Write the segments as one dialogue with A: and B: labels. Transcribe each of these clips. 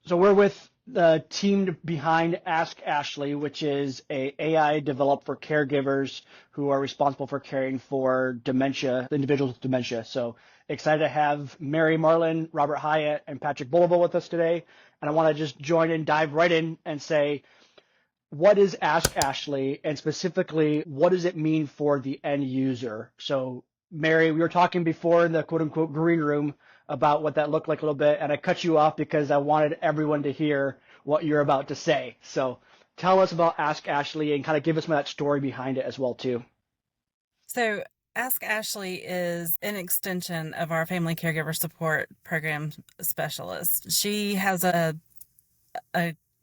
A: So we're with the team behind AskAshleigh, which is a AI developed for caregivers who are responsible for caring for dementia, individuals with dementia. So excited to have Mary, Marlin, Robert Hiett, and Patrick Belliveau with us today. And I want to just join in, dive right in and say, what is AskAshleigh, and specifically, what does it mean for the end user? So, Mary, we were talking before in the quote unquote green room about what that looked like a little bit, and I cut you off because I wanted everyone to hear what you're about to say. So, tell us about AskAshleigh and kind of give us some of that story behind it as well, too.
B: So, AskAshleigh is an extension of our family caregiver support program specialist. She has a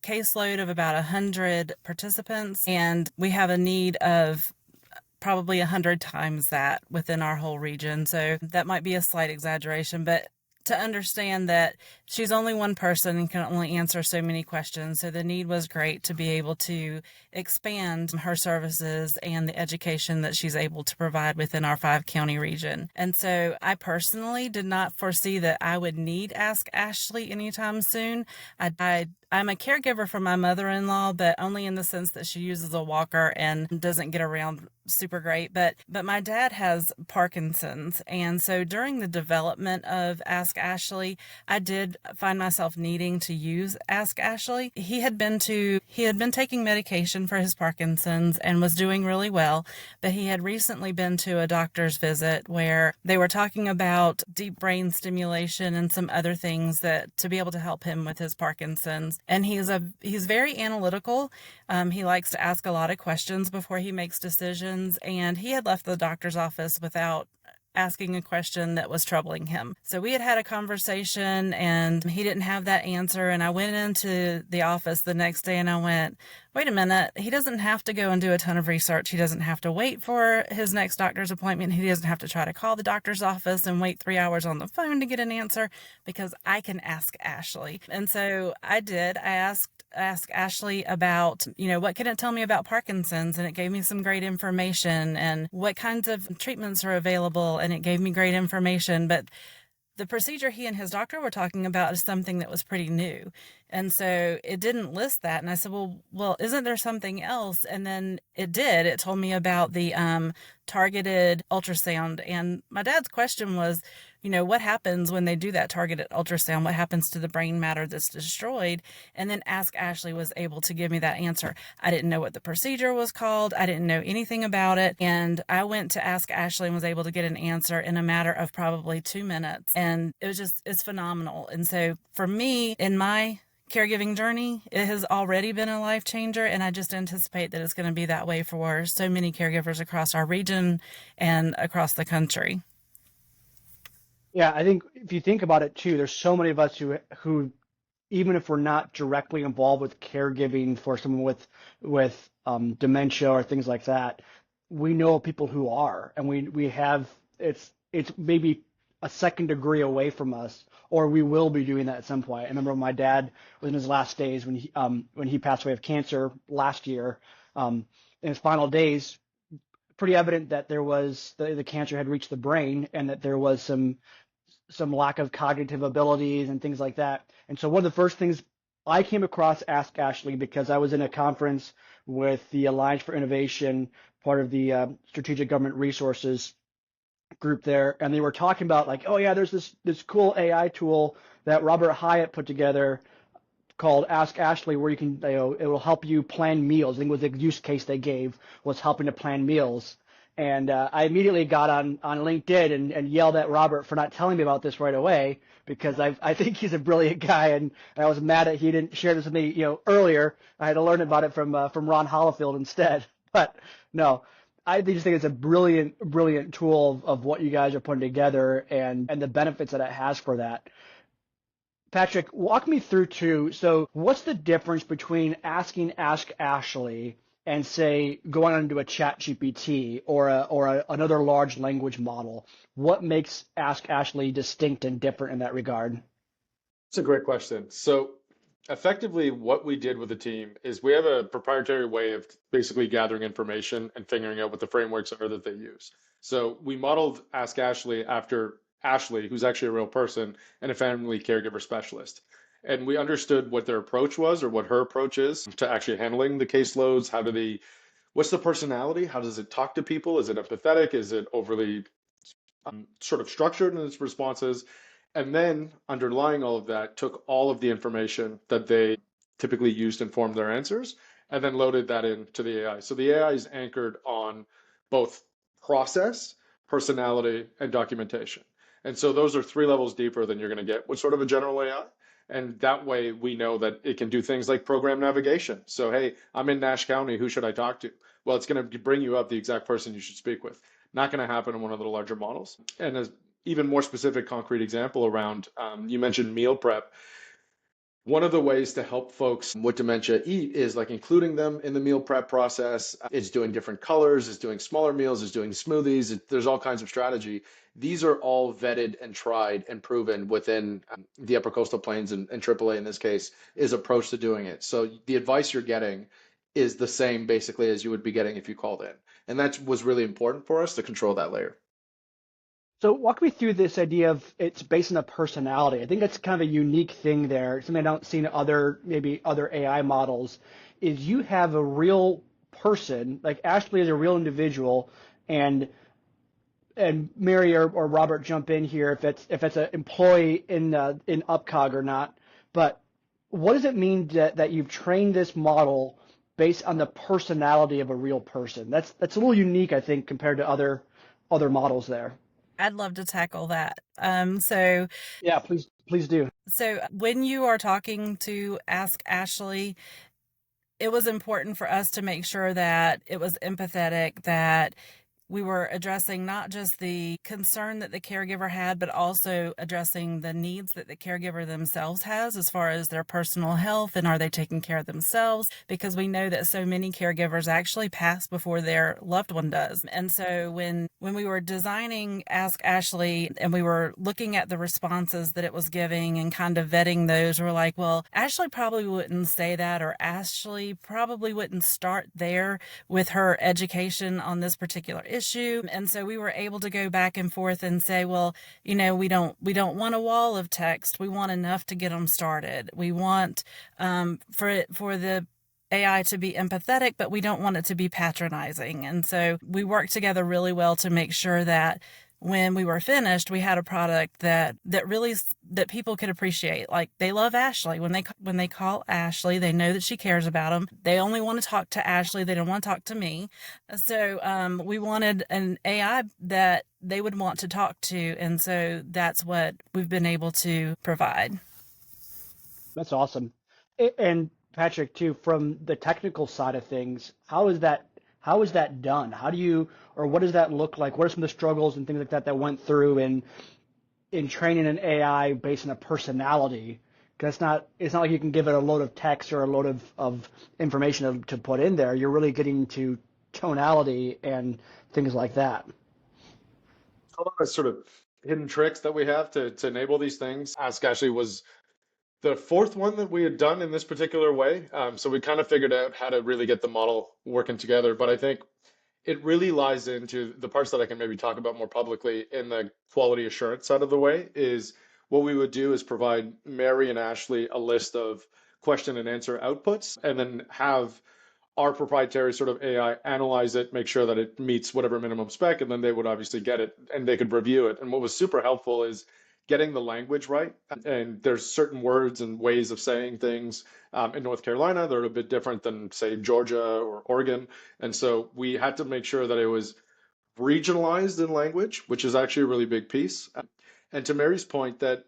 B: caseload of about 100 participants, and we have a need of probably 100 times that within our whole region. So that might be a slight exaggeration, but to understand that she's only one person and can only answer so many questions. So the need was great to be able to expand her services and the education that she's able to provide within our 5 county region. And so I personally did not foresee that I would need AskAshleigh anytime soon. I'm a caregiver for my mother-in-law, but only in the sense that she uses a walker and doesn't get around super great. But my dad has Parkinson's, and so during the development of AskAshleigh, I did find myself needing to use AskAshleigh. He had been taking medication for his Parkinson's and was doing really well, but he had recently been to a doctor's visit where they were talking about deep brain stimulation and some other things that to be able to help him with his Parkinson's. And he's very analytical. He likes to ask a lot of questions before he makes decisions, and he had left the doctor's office without asking a question that was troubling him. So we had a conversation and he didn't have that answer. And I went into the office the next day and I went, wait a minute, he doesn't have to go and do a ton of research. He doesn't have to wait for his next doctor's appointment. He doesn't have to try to call the doctor's office and wait 3 hours on the phone to get an answer because I can ask Ashley. And so I did. I ask Ashley about, what can it tell me about Parkinson's? And it gave me some great information and what kinds of treatments are available. And it gave me great information. But the procedure he and his doctor were talking about is something that was pretty new. And so it didn't list that. And I said, well, isn't there something else? And then it did. It told me about the targeted ultrasound. And my dad's question was, what happens when they do that targeted ultrasound? What happens to the brain matter that's destroyed? And then AskAshleigh was able to give me that answer. I didn't know what the procedure was called. I didn't know anything about it. And I went to AskAshleigh and was able to get an answer in a matter of probably 2 minutes. And it's phenomenal. And so for me, in my caregiving journey, it has already been a life changer, and I just anticipate that it's going to be that way for so many caregivers across our region and across the country.
A: Yeah, I think if you think about it too, there's so many of us who even if we're not directly involved with caregiving for someone with dementia or things like that, we know people who are, and we have it's maybe a second degree away from us, or we will be doing that at some point. I remember when my dad was in his last days when he passed away of cancer last year, in his final days, pretty evident that there was the cancer had reached the brain and that there was some lack of cognitive abilities and things like that. And so one of the first things I came across AskAshleigh because I was in a conference with the Alliance for Innovation, part of the Strategic Government Resources group there, and they were talking about like, oh yeah, there's this cool AI tool that Robert Hiett put together called AskAshleigh, where you can, it will help you plan meals. I think it was the use case they gave was helping to plan meals. And I immediately got on LinkedIn and yelled at Robert for not telling me about this right away because I think he's a brilliant guy, and I was mad that he didn't share this with me earlier. I had to learn about it from Ron Hollifield instead. But no, I just think it's a brilliant tool of what you guys are putting together and the benefits that it has for that. Patrick, walk me through too. So what's the difference between asking AskAshleigh and say going on to a ChatGPT or another large language model? What makes AskAshleigh distinct and different in that regard?
C: It's a great question. So effectively what we did with the team is we have a proprietary way of basically gathering information and figuring out what the frameworks are that they use. So we modeled Ask Ashley after Ashley, who's actually a real person and a family caregiver specialist. And we understood what their approach was or what her approach is to actually handling the caseloads. What's the personality? How does it talk to people? Is it empathetic? Is it overly sort of structured in its responses? And then underlying all of that, took all of the information that they typically used to inform their answers and then loaded that into the AI. So the AI is anchored on both process, personality, and documentation. And so those are three levels deeper than you're going to get with sort of a general AI. And that way we know that it can do things like program navigation. So, hey, I'm in Nash County. Who should I talk to? Well, it's going to bring you up the exact person you should speak with. Not going to happen in one of the larger models. And as even more specific, concrete example around, you mentioned meal prep. One of the ways to help folks with dementia eat is like including them in the meal prep process. It's doing different colors, it's doing smaller meals, it's doing smoothies. There's all kinds of strategy. These are all vetted and tried and proven within the upper coastal plains and AAA in this case is approach to doing it. So the advice you're getting is the same basically as you would be getting if you called in. And that was really important for us to control that layer.
A: So walk me through this idea of it's based on a personality. I think that's kind of a unique thing there. Something I don't see in maybe other AI models is you have a real person, like Ashley is a real individual, and Mary or Robert jump in here if it's an employee in UpCog or not. But what does it mean that you've trained this model based on the personality of a real person? That's a little unique, I think, compared to other models there.
B: I'd love to tackle that. So
A: Yeah, please do.
B: when you are talking to AskAshleigh, it was important for us to make sure that it was empathetic, that we were addressing not just the concern that the caregiver had, but also addressing the needs that the caregiver themselves has as far as their personal health and are they taking care of themselves? Because we know that so many caregivers actually pass before their loved one does. And so when we were designing AskAshleigh and we were looking at the responses that it was giving and kind of vetting those, we're like, well, Ashley probably wouldn't say that, or Ashley probably wouldn't start there with her education on this particular issue. And so we were able to go back and forth and say, well, we don't want a wall of text. We want enough to get them started. We want for the AI to be empathetic, but we don't want it to be patronizing. And so we worked together really well to make sure that when we were finished, we had a product that people could appreciate. Like, they love Ashley. When they call Ashley, they know that she cares about them. They only want to talk to Ashley. They don't want to talk to me. So we wanted an AI that they would want to talk to. And so that's what we've been able to provide.
A: That's awesome. And Patrick, too, from the technical side of things, how is that done? What does that look like? What are some of the struggles and things like that went through in training an AI based on a personality? Because it's not like you can give it a load of text or a load of information to put in there. You're really getting to tonality and things like that.
C: A lot of sort of hidden tricks that we have to enable these things. AskAshleigh was the fourth one that we had done in this particular way. So we kind of figured out how to really get the model working together. But I think it really lies into the parts that I can maybe talk about more publicly in the quality assurance side of the way is what we would do is provide Mary and Ashley a list of question and answer outputs and then have our proprietary sort of AI analyze it, make sure that it meets whatever minimum spec, and then they would obviously get it and they could review it. And what was super helpful is getting the language right. And there's certain words and ways of saying things in North Carolina that are a bit different than, say, Georgia or Oregon. And so we had to make sure that it was regionalized in language, which is actually a really big piece. And to Mary's point, that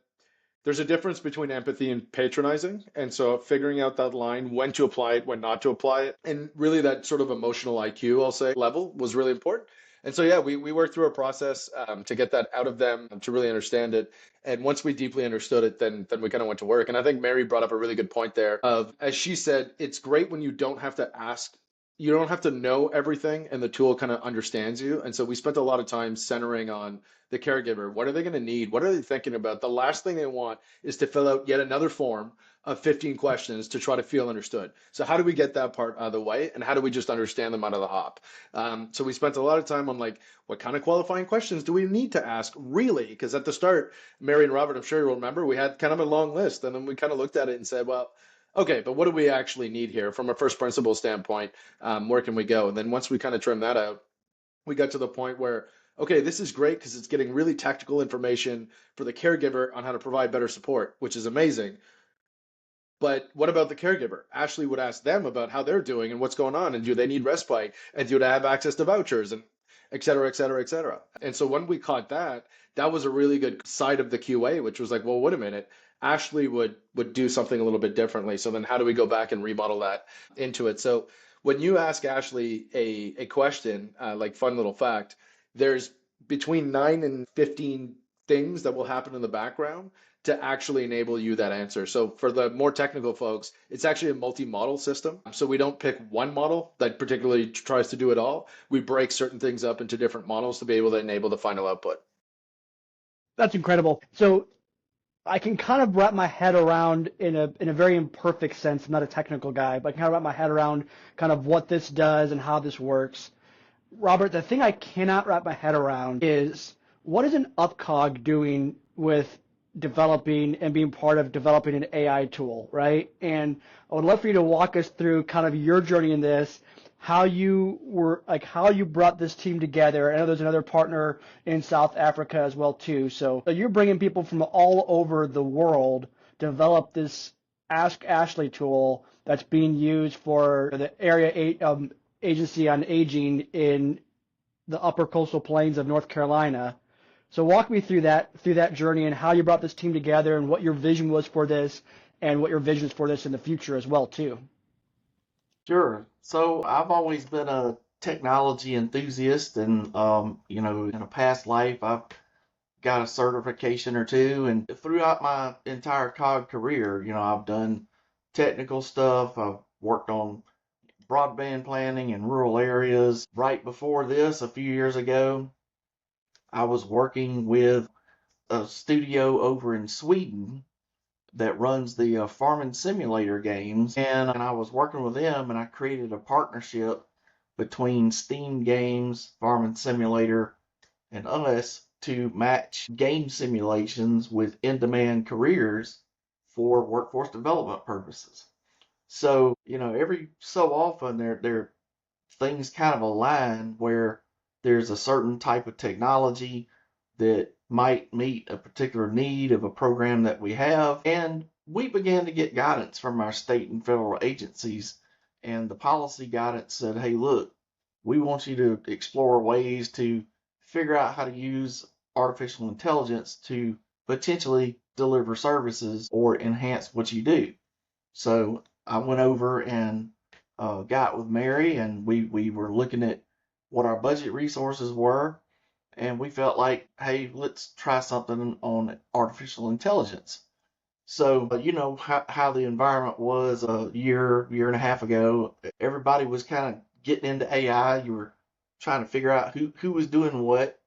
C: there's a difference between empathy and patronizing. And so figuring out that line, when to apply it, when not to apply it, and really that sort of emotional IQ, I'll say, level was really important. And so, yeah, we worked through a process to get that out of them, to really understand it. And once we deeply understood it, then we kind of went to work. And I think Mary brought up a really good point there of, as she said, it's great when you don't have to ask, you don't have to know everything and the tool kind of understands you. And so we spent a lot of time centering on the caregiver. What are they going to need? What are they thinking about? The last thing they want is to fill out yet another form of 15 questions to try to feel understood. So how do we get that part out of the way, and how do we just understand them out of the hop? So we spent a lot of time on like, what kind of qualifying questions do we need to ask really? Because at the start, Mary and Robert, I'm sure you'll remember, we had kind of a long list, and then we kind of looked at it and said, well, okay, but what do we actually need here from a first principle standpoint? Where can we go? And then once we kind of trimmed that out, we got to the point where, okay, this is great because it's getting really tactical information for the caregiver on how to provide better support, which is amazing. But what about the caregiver? Ashley would ask them about how they're doing and what's going on, and do they need respite, and do they have access to vouchers, and et cetera, et cetera, et cetera. And so when we caught that, that was a really good side of the QA, which was like, well, wait a minute. Ashley would do something a little bit differently. So then how do we go back and remodel that into it? So when you ask Ashley a question, like fun little fact, there's between 9 and 15 things that will happen in the background to actually enable you that answer. So for the more technical folks, it's actually a multi-model system. So we don't pick one model that particularly tries to do it all. We break certain things up into different models to be able to enable the final output.
A: That's incredible. So I can kind of wrap my head around in a very imperfect sense. I'm not a technical guy, but I can kind of wrap my head around kind of what this does and how this works. Robert, the thing I cannot wrap my head around is, what is an UpCog doing with developing and being part of developing an AI tool, right? And I would love for you to walk us through kind of your journey in this, how you brought this team together. I know there's another partner in South Africa as well too. So you're bringing people from all over the world to develop this Ask Ashley tool that's being used for the agency on aging in the upper coastal plains of North Carolina. So walk me through that journey and how you brought this team together and what your vision was for this and what your vision is for this in the future as well too.
D: Sure. So I've always been a technology enthusiast, and in a past life I've got a certification or two, and throughout my entire COG career, I've done technical stuff. I've worked on broadband planning in rural areas. Right before this, a few years ago, I was working with a studio over in Sweden that runs the farming simulator games, and I was working with them, and I created a partnership between Steam Games, Farming Simulator, and us to match game simulations with in-demand careers for workforce development purposes. So, every so often there things kind of align where there's a certain type of technology that might meet a particular need of a program that we have. And we began to get guidance from our state and federal agencies. And the policy guidance said, hey, look, we want you to explore ways to figure out how to use artificial intelligence to potentially deliver services or enhance what you do. So I went over and got with Mary, and we were looking at what our budget resources were, and we felt like, hey, let's try something on artificial intelligence. So, how the environment was a year and a half ago. Everybody was kind of getting into AI. You were trying to figure out who was doing what.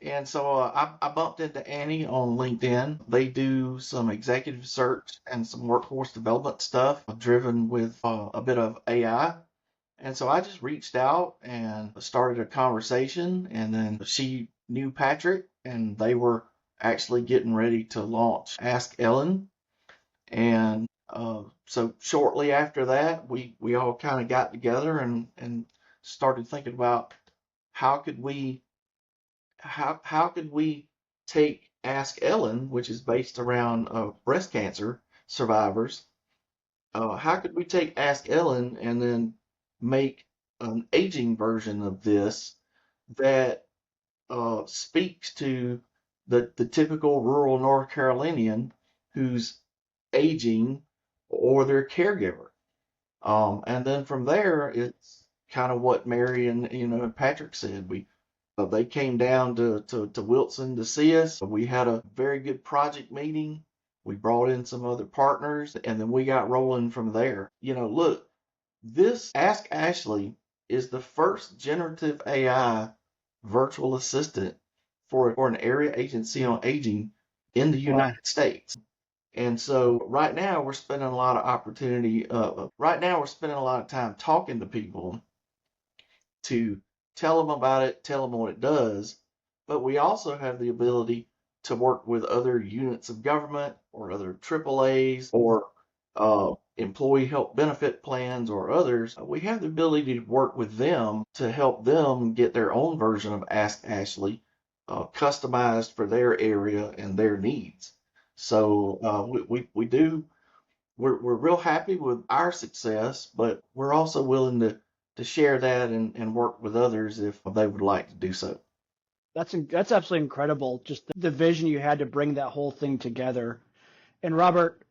D: And so I bumped into Annie on LinkedIn. They do some executive search and some workforce development stuff driven with a bit of AI. And so I just reached out and started a conversation. And then she knew Patrick, and they were actually getting ready to launch Ask Ellen. And so shortly after that, we all kind of got together and started thinking about how could we take Ask Ellen, which is based around breast cancer survivors, how could we take Ask Ellen and then make an aging version of this that speaks to the typical rural North Carolinian who's aging or their caregiver. And then from there, it's kind of what Mary and Patrick said. They came down to Wilson to see us. We had a very good project meeting. We brought in some other partners, and then we got rolling from there. Look, this Ask Ashley is the first generative AI virtual assistant for an area agency on aging in the United States. And so right now we're spending a lot of right now we're spending a lot of time talking to people to tell them about it, tell them what it does. But we also have the ability to work with other units of government or other AAAs or employee health benefit plans or others. We have the ability to work with them to help them get their own version of Ask Ashley, customized for their area and their needs. So we do. We're real happy with our success, but we're also willing to share that and work with others if they would like to do so.
A: That's absolutely incredible. Just the vision you had to bring that whole thing together. And Robert,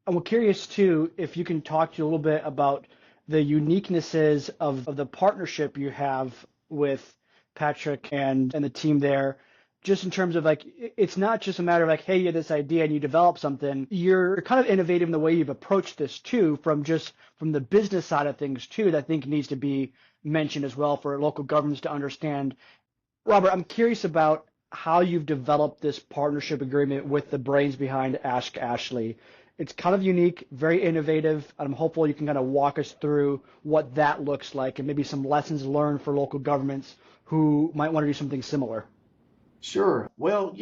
A: I'm curious too if you can talk to you a little bit about the uniquenesses of the partnership you have with Patrick and the team there, just in terms of like it's not just a matter of like, hey, you had this idea and you develop something. You're kind of innovative in the way you've approached this too, from the business side of things too, that I think needs to be mentioned as well for local governments to understand. Robert, I'm curious about how you've developed this partnership agreement with the brains behind Ask Ashley. It's kind of unique, very innovative, and I'm hopeful you can kind of walk us through what that looks like and maybe some lessons learned for local governments who might want to do something similar.
D: Sure. Well,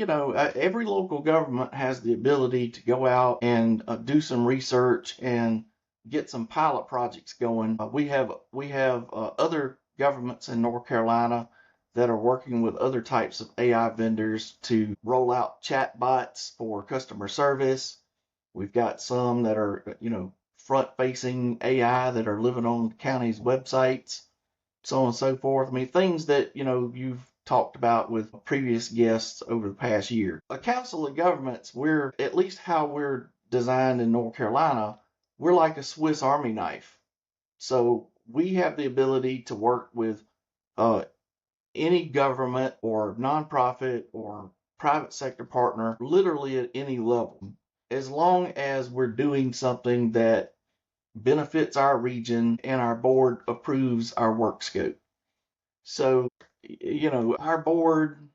D: every local government has the ability to go out and do some research and get some pilot projects going. We have other governments in North Carolina that are working with other types of AI vendors to roll out chat bots for customer service. We've got some that are, front-facing AI that are living on the county's websites, so on and so forth. I mean, things that, you've talked about with previous guests over the past year. A council of governments, at least how we're designed in North Carolina, we're like a Swiss Army knife. So we have the ability to work with any government or nonprofit or private sector partner, literally at any level, as long as we're doing something that benefits our region and our board approves our work scope. So, our board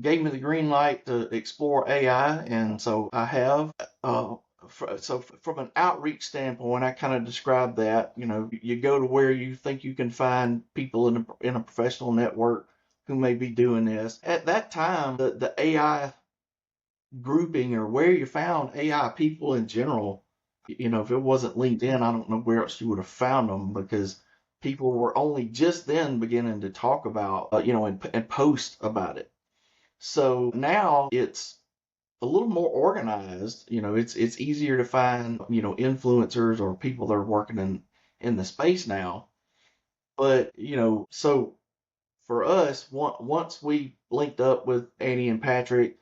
D: gave me the green light to explore AI, and so I have. So from an outreach standpoint, I kind of describe that. You go to where you think you can find people in a professional network who may be doing this. At that time, the AI grouping or where you found AI people in general, if it wasn't LinkedIn, I don't know where else you would have found them, because people were only just then beginning to talk about, and post about it. So now it's a little more organized. It's easier to find, influencers or people that are working in the space now. But, so for us, once we linked up with Annie and Patrick,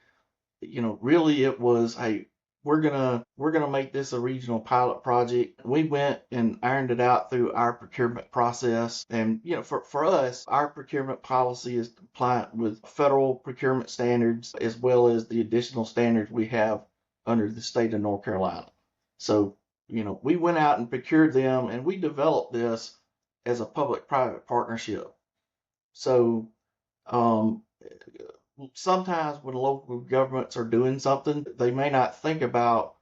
D: really it was, hey, we're gonna make this a regional pilot project. We went and ironed it out through our procurement process, and for us, our procurement policy is compliant with federal procurement standards as well as the additional standards we have under the state of North Carolina. So we went out and procured them, and we developed this as a public-private partnership. So sometimes when local governments are doing something, they may not think about,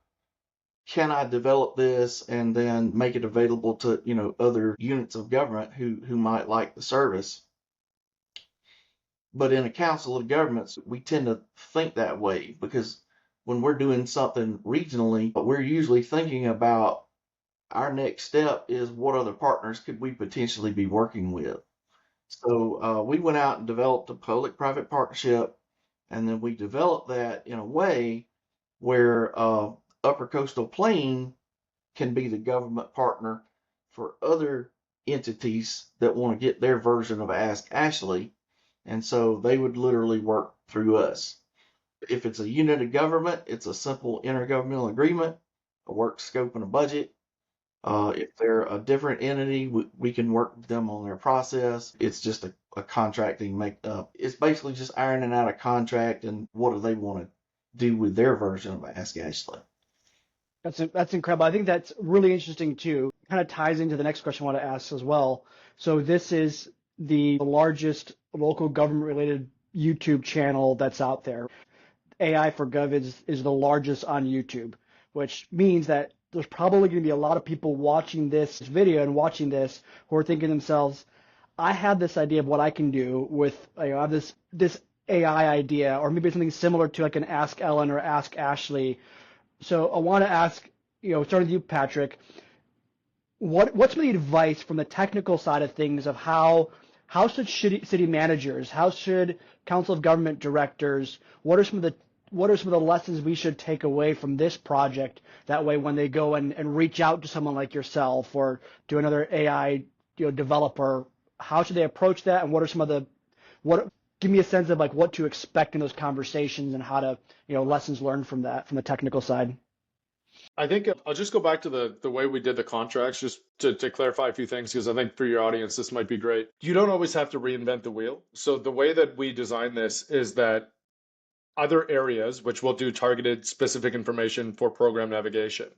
D: can I develop this and then make it available to, other units of government who might like the service. But in a council of governments, we tend to think that way, because when we're doing something regionally, we're usually thinking about our next step is what other partners could we potentially be working with. So we went out and developed a public-private partnership, and then we developed that in a way where Upper Coastal Plain can be the government partner for other entities that want to get their version of Ask Ashley, and so they would literally work through us. If it's a unit of government, it's a simple intergovernmental agreement, a work scope and a budget. If they're a different entity, we can work with them on their process. It's just a contracting it's basically just ironing out a contract and what do they want to do with their version of Ask Ashley.
A: That's incredible. I think that's really interesting too. Kind of ties into the next question I want to ask as well. So this is the largest local government related YouTube channel that's out there. AI for Gov is the largest on YouTube, which means that there's probably going to be a lot of people watching this video and watching this who are thinking to themselves, I have this idea of what I can do with, I have this AI idea, or maybe something similar to like an Ask Ellen or Ask Ashley. So I want to ask, starting with you, Patrick, what's the advice from the technical side of things of how should city managers, how should council of government directors, what are some of the lessons we should take away from this project? That way, when they go and reach out to someone like yourself or to another AI developer, how should they approach that? And what are some of the give me a sense of like what to expect in those conversations and how to lessons learned from that from the technical side.
C: I think I'll just go back to the way we did the contracts just to clarify a few things, because I think for your audience, this might be great. You don't always have to reinvent the wheel. So the way that we design this is that other areas, which will do targeted specific information for program navigation,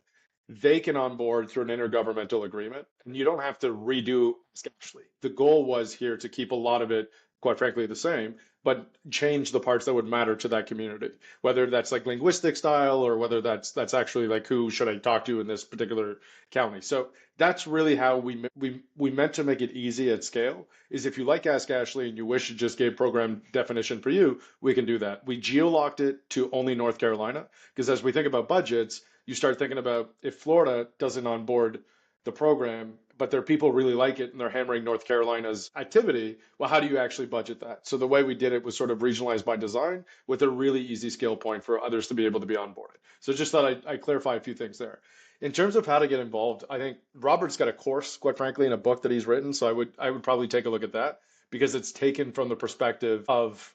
C: they can onboard through an intergovernmental agreement, and you don't have to redo AskAshleigh. The goal was here to keep a lot of it, quite frankly, the same, but change the parts that would matter to that community, whether that's like linguistic style or whether that's actually like who should I talk to in this particular county. So that's really how we meant to make it easy at scale. Is if you like AskAshleigh and you wish it just gave program definition for you, we can do that. We geo-locked it to only North Carolina, because as we think about budgets, you start thinking about if Florida doesn't onboard the program, but their people really like it and they're hammering North Carolina's activity, well, how do you actually budget that? So the way we did it was sort of regionalized by design with a really easy scale point for others to be able to be onboarded. So just thought I'd clarify a few things there. In terms of how to get involved, I think Robert's got a course, quite frankly, in a book that he's written. So I would probably take a look at that, because it's taken from the perspective of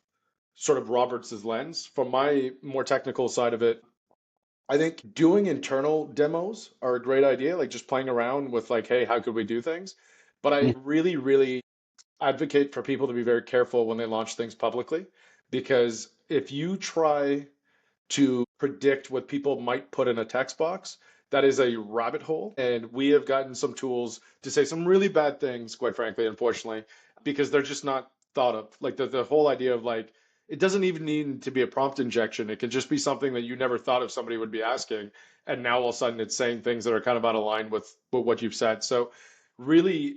C: sort of Robert's lens. From my more technical side of it, I think doing internal demos are a great idea, like just playing around with like, hey, how could we do things? But I really, really advocate for people to be very careful when they launch things publicly, because if you try to predict what people might put in a text box, that is a rabbit hole. And we have gotten some tools to say some really bad things, quite frankly, unfortunately, because they're just not thought of. Like the whole idea of like, it doesn't even need to be a prompt injection. It can just be something that you never thought of somebody would be asking. And now all of a sudden it's saying things that are kind of out of line with what you've said. So really,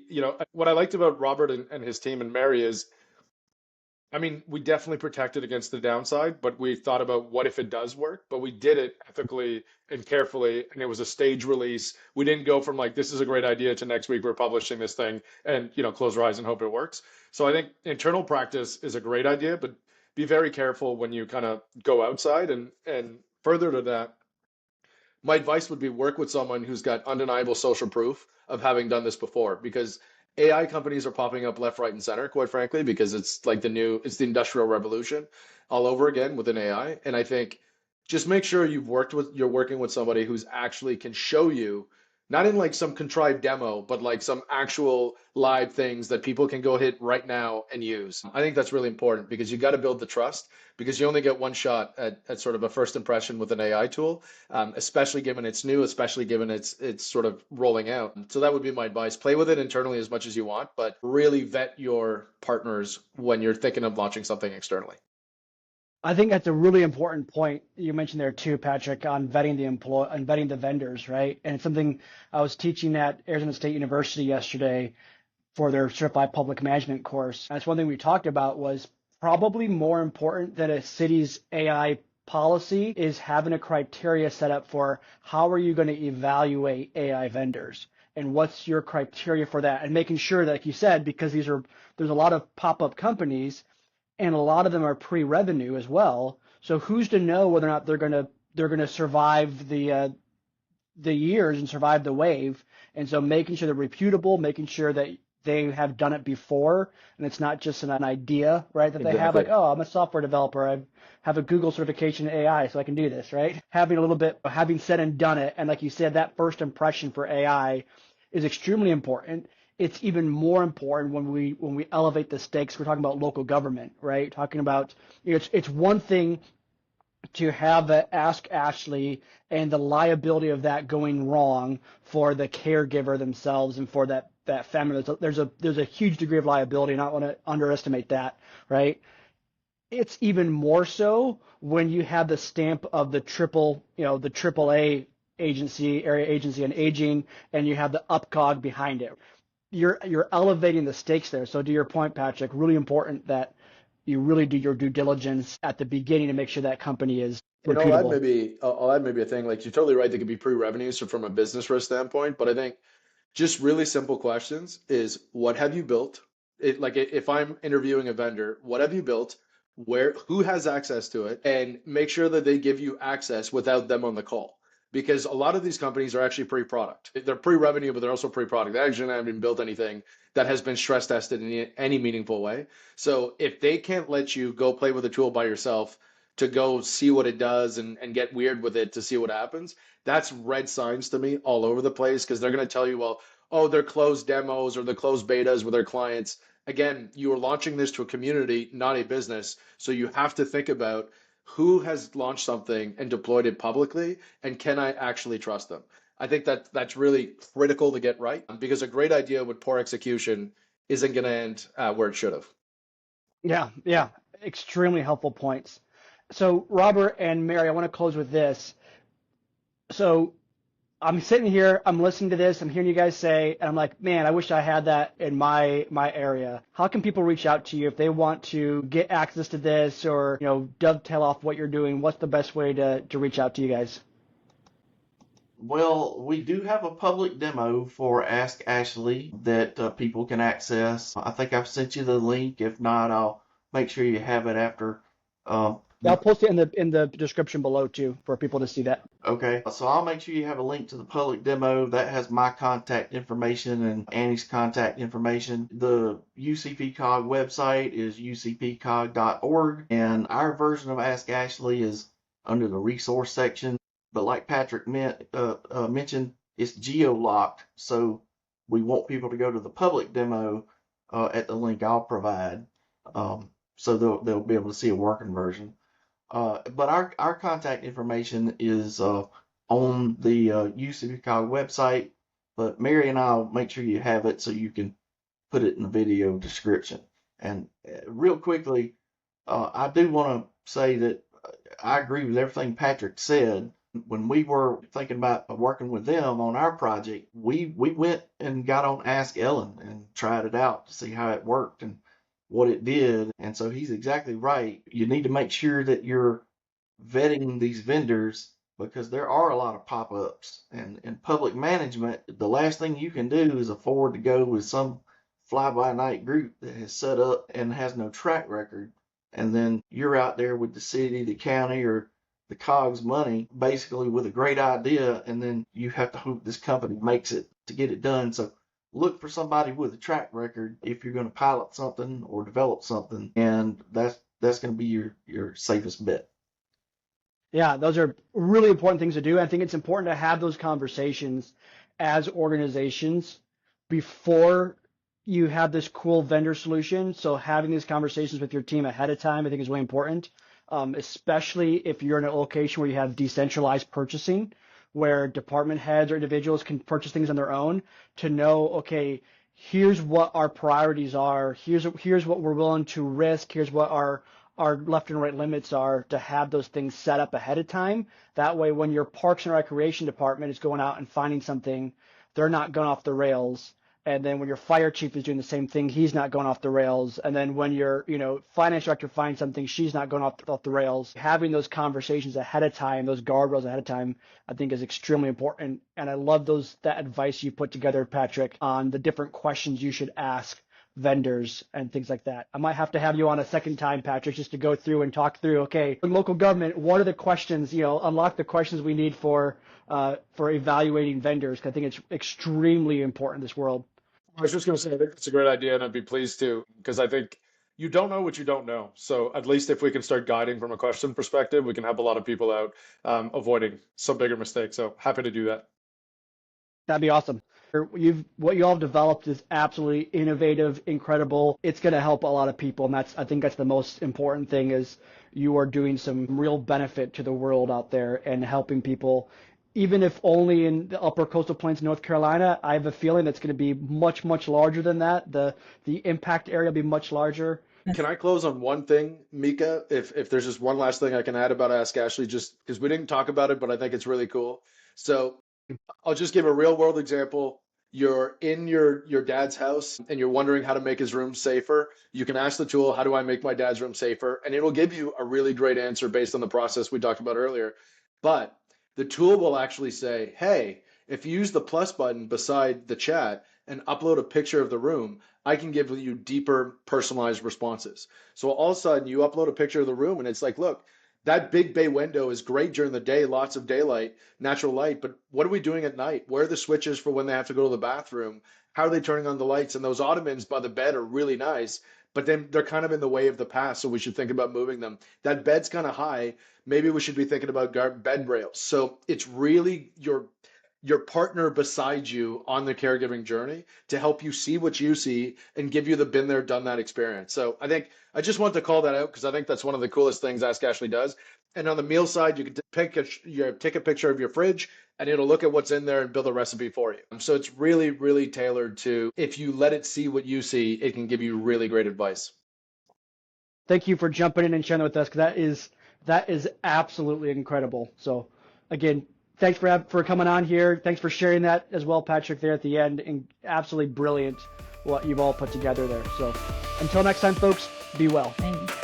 C: what I liked about Robert and his team and Mary is, I mean, we definitely protected against the downside, but we thought about what if it does work, but we did it ethically and carefully, and it was a stage release. We didn't go from like, this is a great idea to next week we're publishing this thing and, close our eyes and hope it works. So I think internal practice is a great idea, but be very careful when you kind of go outside. And further to that, my advice would be work with someone who's got undeniable social proof of having done this before, because AI companies are popping up left, right, and center, quite frankly, because it's like it's the industrial revolution all over again with an AI. And I think just make sure you're working with somebody who's actually can show you, not in like some contrived demo, but like some actual live things that people can go hit right now and use. I think that's really important, because you got to build the trust, because you only get one shot at sort of a first impression with an AI tool, especially given it's new, especially given it's sort of rolling out. So that would be my advice. Play with it internally as much as you want, but really vet your partners when you're thinking of launching something externally.
A: I think that's a really important point you mentioned there too, Patrick, on vetting the vendors, right? And it's something I was teaching at Arizona State University yesterday for their certified public management course. And that's one thing we talked about was probably more important than a city's AI policy is having a criteria set up for how are you going to evaluate AI vendors and what's your criteria for that, and making sure that, like you said, because there's a lot of pop-up companies and a lot of them are pre-revenue as well. So who's to know whether or not they're gonna survive the years and survive the wave? And so making sure they're reputable, making sure that they have done it before, and it's not just an idea, right? That they have like, oh, I'm a software developer, I have a Google certification in AI, so I can do this, right? Having said and done it, and like you said, that first impression for AI is extremely important. It's even more important when we elevate the stakes. We're talking about local government, right? Talking about, it's one thing to have the AskAshleigh and the liability of that going wrong for the caregiver themselves and for that family. There's a huge degree of liability, and I don't want to underestimate that, right? it's even more so when you have the stamp of the triple A agency, area agency on aging, and you have the UPCOG behind it. You're elevating the stakes there. So to your point, Patrick, really important that you really do your due diligence at the beginning to make sure that company is
C: And I'll add
A: reputable.
C: maybe I'll add maybe a thing like you're totally right. They could be pre-revenue, so from a business risk standpoint. But I think just really simple questions is what have you built? If I'm interviewing a vendor, what have you built? Who has access to it? And make sure that they give you access without them on the call. Because a lot of these companies are actually pre-product. They're pre-revenue, but they're also pre-product. They actually haven't even built anything that has been stress tested in any meaningful way. So if they can't let you go play with a tool by yourself to go see what it does and get weird with it to see what happens, that's red signs to me all over the place because they're going to tell you, well, oh, they're closed demos or they're closed betas with their clients. Again, you are launching this to a community, not a business. So you have to think about who has launched something and deployed it publicly, and can I actually trust them? I think that that's really critical to get right because a great idea with poor execution isn't going to end where it should have.
A: Yeah, extremely helpful points. So Robert and Mary, I want to close with this. So I'm sitting here, I'm listening to this, I'm hearing you guys say, and I'm like, man, I wish I had that in my area. How can people reach out to you if they want to get access to this or, dovetail off what you're doing? What's the best way to reach out to you guys?
D: Well, we do have a public demo for Ask Ashley that people can access. I think I've sent you the link. If not, I'll make sure you have it after.
A: I'll post it in the description below too for people to see that.
D: Okay, so I'll make sure you have a link to the public demo that has my contact information and Annie's contact information. The UCPCOG website is ucpcog.org, and our version of Ask Ashley is under the resource section. But like Patrick mentioned, it's geo-locked, so we want people to go to the public demo at the link I'll provide, so they'll be able to see a working version. But our contact information is on the UCPCOG website, but Mary and I'll make sure you have it so you can put it in the video description. And real quickly, I do want to say that I agree with everything Patrick said. When we were thinking about working with them on our project, we went and got on Ask Ellen and tried it out to see how it worked and what it did. And so he's exactly right. You need to make sure that you're vetting these vendors because there are a lot of pop-ups. And in public management, the last thing you can do is afford to go with some fly-by-night group that has set up and has no track record. And then you're out there with the city, the county, or the COG's money, basically with a great idea, and then you have to hope this company makes it to get it done. So look for somebody with a track record if you're going to pilot something or develop something, and that's going to be your safest bet.
A: Yeah, those are really important things to do. I think it's important to have those conversations as organizations before you have this cool vendor solution. So having these conversations with your team ahead of time, I think is really important, especially if you're in a location where you have decentralized purchasing, where department heads or individuals can purchase things on their own to know, okay, here's what our priorities are, here's what we're willing to risk, here's what our left and right limits are, to have those things set up ahead of time. That way, when your Parks and Recreation department is going out and finding something, they're not going off the rails. And then when your fire chief is doing the same thing, he's not going off the rails. And then when your, finance director finds something, she's not going off the rails. Having those conversations ahead of time, those guardrails ahead of time, I think is extremely important. And I love that advice you put together, Patrick, on the different questions you should ask vendors and things like that. I might have to have you on a second time, Patrick, just to go through and talk through, okay, in local government, what are the questions, unlock the questions we need for evaluating vendors, because I think it's extremely important in this world.
C: I was just going to say, I think it's a great idea, and I'd be pleased to, because I think you don't know what you don't know. So at least if we can start guiding from a question perspective, we can help a lot of people out avoiding some bigger mistakes. So happy to do that.
A: That'd be awesome. What you all have developed is absolutely innovative, incredible. It's going to help a lot of people, and I think that's the most important thing, is you are doing some real benefit to the world out there and helping people. Even if only in the upper coastal plains of North Carolina, I have a feeling that's going to be much, much larger than that. The impact area will be much larger.
C: Can I close on one thing, Mika? If there's just one last thing I can add about Ask Ashley, just because we didn't talk about it, but I think it's really cool. So I'll just give a real world example. You're in your dad's house and you're wondering how to make his room safer. You can ask the tool, how do I make my dad's room safer? And it'll give you a really great answer based on the process we talked about earlier. But the tool will actually say, hey, if you use the plus button beside the chat and upload a picture of the room, I can give you deeper personalized responses. So all of a sudden you upload a picture of the room and it's like, look, that big bay window is great during the day, lots of daylight, natural light, but what are we doing at night? Where are the switches for when they have to go to the bathroom? How are they turning on the lights? And those ottomans by the bed are really nice, but then they're kind of in the way of the past, so we should think about moving them. That bed's kind of high. Maybe we should be thinking about bed rails. So it's really your partner beside you on the caregiving journey to help you see what you see and give you the been there, done that experience. So I think I just wanted to call that out because I think that's one of the coolest things Ask Ashley does. And on the meal side, you can take a picture of your fridge and it'll look at what's in there and build a recipe for you. So it's really, really tailored to, if you let it see what you see, it can give you really great advice.
A: Thank you for jumping in and sharing with us, because that is absolutely incredible. So again, thanks for coming on here. Thanks for sharing that as well, Patrick, there at the end, and absolutely brilliant what you've all put together there. So until next time, folks, be well.
B: Thanks.